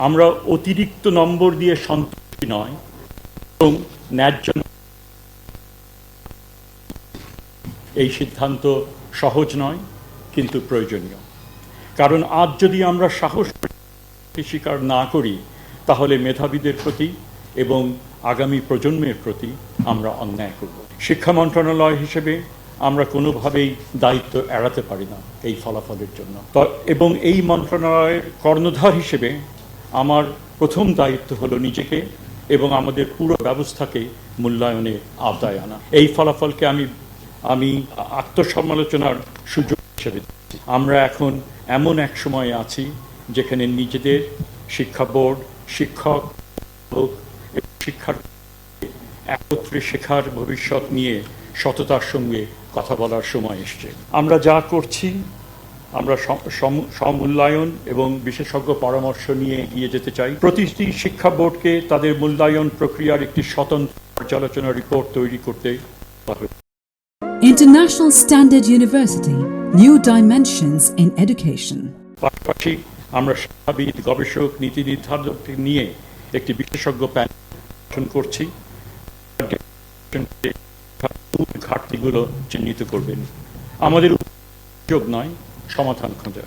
আমরা অতিরিক্ত নম্বর দিয়ে সন্তুষ্টি নয়, এবং ন্যায্য এই সিদ্ধান্ত সহজ নয় কিন্তু প্রয়োজনীয়। কারণ আজ যদি আমরা সাহস স্বীকার না করি, তাহলে মেধাবীদের প্রতি এবং আগামী প্রজন্মের প্রতি আমরা অন্যায় করব। শিক্ষা মন্ত্রণালয় হিসেবে আমরা কোনোভাবেই দায়িত্ব এড়াতে পারি না এই ফলাফলের জন্য। এবং এই মন্ত্রণালয়ের কর্ণধার হিসেবে আমার প্রথম দায়িত্ব হলো নিজেকে এবং আমাদের পুরো ব্যবস্থাকে মূল্যায়নের আওতায় আনা। এই ফলাফলকে আমি আত্মসমালোচনার সুযোগ হিসেবে দিচ্ছি। আমরা এখন এমন এক সময়ে আছি যেখানে নিজেদের, শিক্ষা বোর্ড, শিক্ষক, শিক্ষার্থী একত্রে শেখার ভবিষ্যৎ নিয়ে সততার সঙ্গে কথা বলার সময় এসছে। আমরা যা করছি, আমরা সমূল্যায়ন এবং বিশেষজ্ঞ পরামর্শ নিয়ে এগিয়ে যেতে চাই। প্রতিটি শিক্ষা বোর্ডকে তাদের মূল্যায়ন প্রক্রিয়ার একটি স্বতন্ত্র পর্যালোচনা রিপোর্ট তৈরি করতে হবে। International Standard University, New Dimensions in Education. পাশাপাশি আমরা শিক্ষাবিদ, গবেষক, নীতি নির্ধারক নিয়ে একটি বিশেষজ্ঞ প্যানেল গঠন করছি, ঘাটতিগুলো চিহ্নিত করবেন। আমাদের উদ্যোগ নয়, সমাধান খোঁজা।